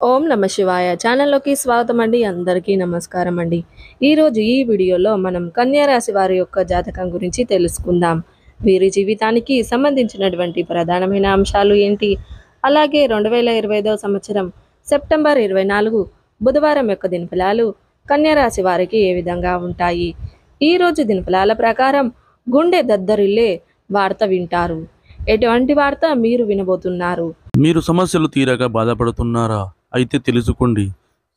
ఓం నమ శివాయ ఛానల్లోకి స్వాగతం అండి. అందరికీ నమస్కారం అండి. ఈరోజు ఈ వీడియోలో మనం కన్యా రాశి వారి యొక్క జాతకం గురించి తెలుసుకుందాం. వీరి జీవితానికి సంబంధించినటువంటి ప్రధానమైన అంశాలు ఏంటి, అలాగే 2025వ సంవత్సరం సెప్టెంబర్ 24 బుధవారం యొక్క దినఫలాలు కన్యా రాశి వారికి ఏ విధంగా ఉంటాయి. ఈరోజు దినఫలాల ప్రకారం గుండె దద్దరిల్లే వార్త వింటారు. ఎటువంటి వార్త మీరు వినబోతున్నారు? మీరు సమస్యలు తీరక బాధపడుతున్నారా? అయితే తెలుసుకోండి.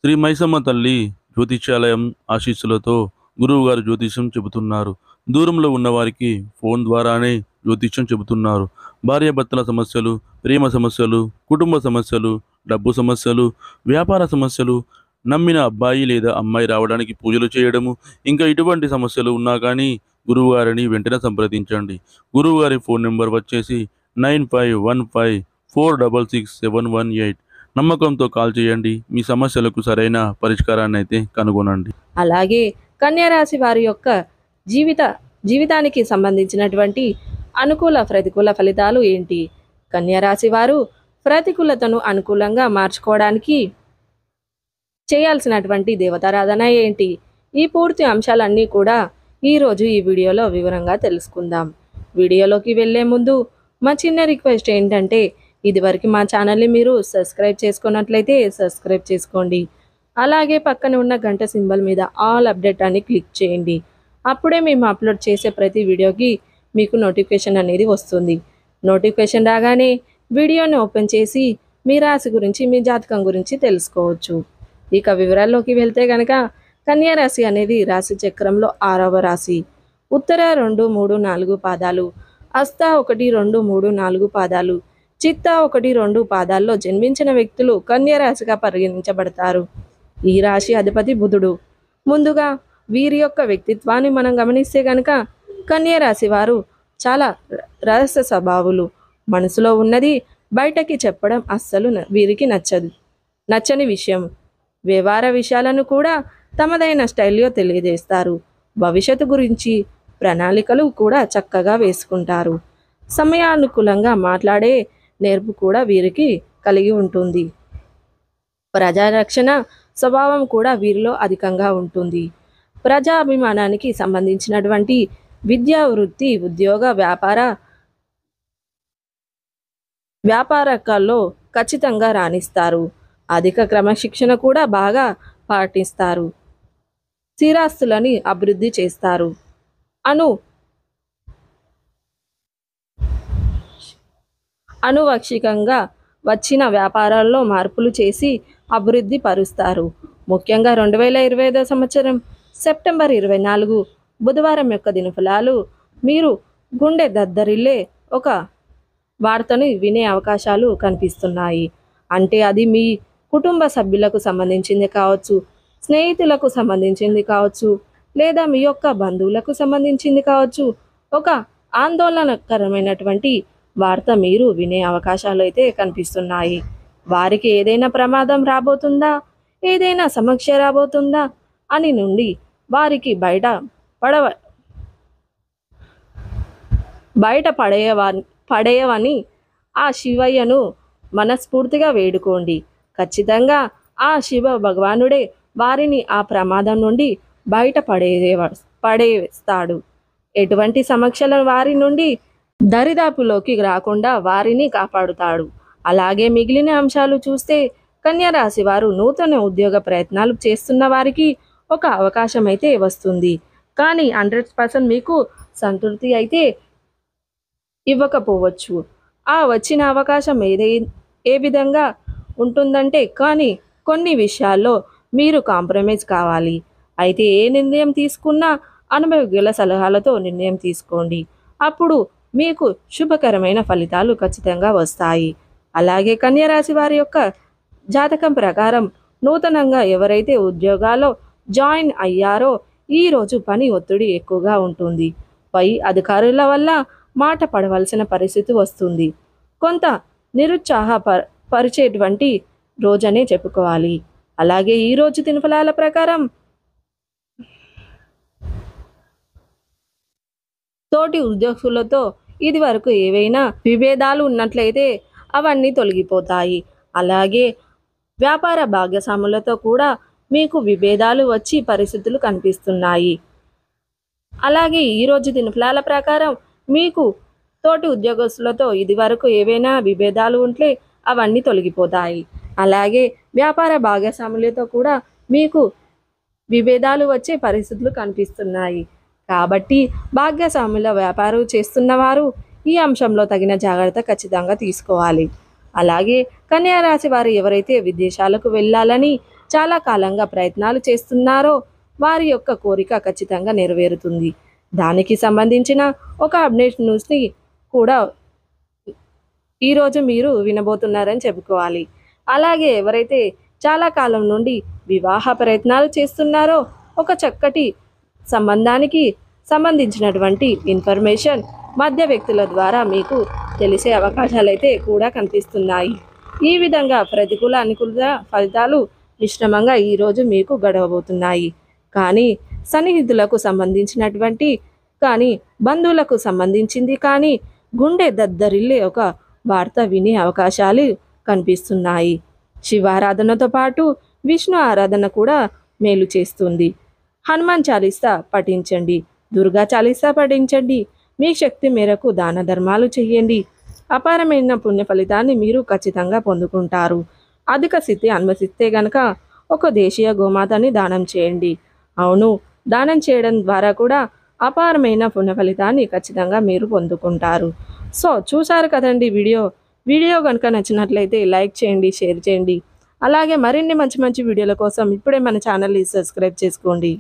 శ్రీ మైసమ్మ తల్లి జ్యోతిష్యాలయం ఆశీస్సులతో గురువుగారు జ్యోతిష్యం చెబుతున్నారు. దూరంలో ఉన్నవారికి ఫోన్ ద్వారానే జ్యోతిష్యం చెబుతున్నారు. భార్యాభర్తల సమస్యలు, ప్రేమ సమస్యలు, కుటుంబ సమస్యలు, డబ్బు సమస్యలు, వ్యాపార సమస్యలు, నమ్మిన అబ్బాయి లేదా అమ్మాయి రావడానికి పూజలు చేయడము, ఇంకా ఇటువంటి సమస్యలు ఉన్నా కానీ గురువుగారిని వెంటనే సంప్రదించండి. గురువుగారి ఫోన్ నెంబర్ వచ్చేసి 9515466718. నమ్మకంతో కాల్ చేయండి. మీ సమస్యలకు సరైన పరిష్కారాన్ని అయితే కనుగొనండి. అలాగే కన్యా రాశి వారి యొక్క జీవితానికి సంబంధించినటువంటి అనుకూల ప్రతికూల ఫలితాలు ఏంటి? కన్యా రాశి వారు ప్రతికూలతను అనుకూలంగా మార్చుకోవడానికి చేయాల్సినటువంటి దేవతారాధన ఏంటి? ఈ పూర్తి అంశాలన్నీ కూడా ఈరోజు ఈ వీడియోలో వివరంగా తెలుసుకుందాం. వీడియోలోకి వెళ్ళే ముందు మా చిన్న రిక్వెస్ట్ ఏంటంటే, ఇదివరకు మా ఛానల్ని మీరు సబ్స్క్రైబ్ చేసుకున్నట్లయితే సబ్స్క్రైబ్ చేసుకోండి. అలాగే పక్కన ఉన్న గంట సింబల్ మీద ఆల్ అప్డేట్ అని క్లిక్ చేయండి. అప్పుడే మేము అప్లోడ్ చేసే ప్రతి వీడియోకి మీకు నోటిఫికేషన్ అనేది వస్తుంది. నోటిఫికేషన్ రాగానే వీడియోని ఓపెన్ చేసి మీ రాశి గురించి, మీ జాతకం గురించి తెలుసుకోవచ్చు. ఇక వివరాల్లోకి వెళ్తే కనుక కన్యా రాశి అనేది రాశి చక్రంలో 6వ రాశి. ఉత్తర 2, 3, 4 పాదాలు, హస్త 1, 2, 3, 4 పాదాలు, చిత్త 1, 2 పాదాల్లో జన్మించిన వ్యక్తులు కన్యా రాశిగా పరిగణించబడతారు. ఈ రాశి అధిపతి బుధుడు. ముందుగా వీరి యొక్క వ్యక్తిత్వాన్ని మనం గమనిస్తే కనుక కన్యా రాశి వారు చాలా రహస్య స్వభావులు. మనసులో ఉన్నది బయటకి చెప్పడం అస్సలు వీరికి నచ్చని విషయం. వ్యవహార విషయాలను కూడా తమదైన స్టైల్లో తెలియజేస్తారు. భవిష్యత్తు గురించి ప్రణాళికలు కూడా చక్కగా వేసుకుంటారు. సమయానుకూలంగా మాట్లాడే నేర్పు కూడా వీరికి కలిగి ఉంటుంది. ప్రజారక్షణ స్వభావం కూడా వీరిలో అధికంగా ఉంటుంది. ప్రజాభిమానానికి సంబంధించినటువంటి విద్యా, వృత్తి, ఉద్యోగ, వ్యాపారకాల్లో ఖచ్చితంగా రాణిస్తారు. అధిక క్రమశిక్షణ కూడా బాగా పాటిస్తారు. స్థిరాస్తులని అభివృద్ధి చేస్తారు. అనువక్షికంగా వచ్చిన వ్యాపారాల్లో మార్పులు చేసి అభివృద్ధి పరుస్తారు. ముఖ్యంగా 2025వ సంవత్సరం సెప్టెంబర్ 24 బుధవారం యొక్క దినఫలాలు మీరు గుండె దద్దరిల్లే ఒక వార్తను వినే అవకాశాలు కనిపిస్తున్నాయి. అంటే అది మీ కుటుంబ సభ్యులకు సంబంధించింది కావచ్చు, స్నేహితులకు సంబంధించింది కావచ్చు, లేదా మీ యొక్క బంధువులకు సంబంధించింది కావచ్చు. ఒక ఆందోళనకరమైనటువంటి వార్త మీరు వినే అవకాశాలు అయితే కనిపిస్తున్నాయి. వారికి ఏదైనా ప్రమాదం రాబోతుందా, ఏదైనా సమస్య రాబోతుందా అని నుండి వారికి బయట పడేయవని ఆ శివయ్యను మనస్ఫూర్తిగా వేడుకోండి. ఖచ్చితంగా ఆ శివ భగవానుడే వారిని ఆ ప్రమాదం నుండి బయట పడేస్తాడు. ఎటువంటి సమస్యల వారి నుండి దరిదాపులోకి రాకుండా వారిని కాపాడుతాడు. అలాగే మిగిలిన అంశాలు చూస్తే కన్యా రాశి వారు నూతన ఉద్యోగ ప్రయత్నాలు చేస్తున్న వారికి ఒక అవకాశం అయితే వస్తుంది. కానీ 100% మీకు సంతృప్తి అయితే ఇవ్వకపోవచ్చు. ఆ వచ్చిన అవకాశం ఏ విధంగా ఉంటుందంటే, కానీ కొన్ని విషయాల్లో మీరు కాంప్రమైజ్ కావాలి. అయితే ఏ నిర్ణయం తీసుకున్నా అనుభవజ్ఞుల సలహాలతో నిర్ణయం తీసుకోండి. అప్పుడు మీకు శుభకరమైన ఫలితాలు ఖచ్చితంగా వస్తాయి. అలాగే కన్యా రాశి వారి యొక్క జాతకం ప్రకారం నూతనంగా ఎవరైతే ఉద్యోగాల్లో జాయిన్ అయ్యారో ఈరోజు పని ఒత్తిడి ఎక్కువగా ఉంటుంది. పై అధికారుల వల్ల మాట పడవలసిన పరిస్థితి వస్తుంది. కొంత పరిచేటువంటి రోజనే చెప్పుకోవాలి. అలాగే ఈరోజు దినఫలాల ప్రకారం తోటి ఉద్యోగులతో ఇది వరకు ఏవైనా విభేదాలు ఉన్నట్లయితే అవన్నీ తొలగిపోతాయి. అలాగే వ్యాపార భాగస్వాములతో కూడా మీకు విభేదాలు వచ్చి పరిస్థితులు కనిపిస్తున్నాయి. అలాగే ఈరోజు దినఫలాల ప్రకారం మీకు తోటి ఉద్యోగస్తులతో ఇదివరకు ఏవైనా విభేదాలు ఉంటే అవన్నీ తొలగిపోతాయి. అలాగే వ్యాపార భాగస్వాములతో కూడా మీకు విభేదాలు వచ్చే పరిస్థితులు కనిపిస్తున్నాయి. కాబట్టి భాగస్వాముల వ్యాపారం చేస్తున్నవారు ఈ అంశంలో తగిన జాగ్రత్త ఖచ్చితంగా తీసుకోవాలి. అలాగే కన్యా రాశి వారు ఎవరైతే విదేశాలకు వెళ్ళాలని చాలా కాలంగా ప్రయత్నాలు చేస్తున్నారో వారి యొక్క కోరిక ఖచ్చితంగా నెరవేరుతుంది. దానికి సంబంధించిన ఒక అప్డేట్ న్యూస్ని కూడా ఈరోజు మీరు వినబోతున్నారని చెప్పుకోవాలి. అలాగే ఎవరైతే చాలా కాలం నుండి వివాహ ప్రయత్నాలు చేస్తున్నారో ఒక చక్కటి సంబంధానికి సంబంధించినటువంటి ఇన్ఫర్మేషన్ మధ్య వ్యక్తుల ద్వారా మీకు తెలిసే అవకాశాలు అయితే కూడా కనిపిస్తున్నాయి. ఈ విధంగా ప్రతికూల అనుకూల ఫలితాలు మిశ్రమంగా ఈరోజు మీకు గడవబోతున్నాయి. కానీ సన్నిహితులకు సంబంధించినటువంటి కానీ బంధువులకు సంబంధించింది కానీ గుండె దద్దరిల్లే ఒక వార్త వినే అవకాశాలు కనిపిస్తున్నాయి. శివారాధనతో పాటు విష్ణు ఆరాధన కూడా మేలు చేస్తుంది. హనుమాన్ చాలీసా పఠించండి, దుర్గా చాలీసా పఠించండి. మీ శక్తి మేరకు దాన ధర్మాలు చేయండి. అపారమైన పుణ్య ఫలితాన్ని మీరు ఖచ్చితంగా పొందుకుంటారు. అధిక స్థితి అనుమతిస్తే గనక ఒక దేశీయ గోమాతని దానం చేయండి. అవును, దానం చేయడం ద్వారా కూడా అపారమైన పుణ్య ఫలితాన్ని ఖచ్చితంగా మీరు పొందుకుంటారు. సో చూసారు కదండి వీడియో కనుక నచ్చినట్లయితే లైక్ చేయండి, షేర్ చేయండి. అలాగే మరిన్ని మంచి మంచి వీడియోల కోసం ఇప్పుడే మన ఛానల్ని సబ్స్క్రైబ్ చేసుకోండి.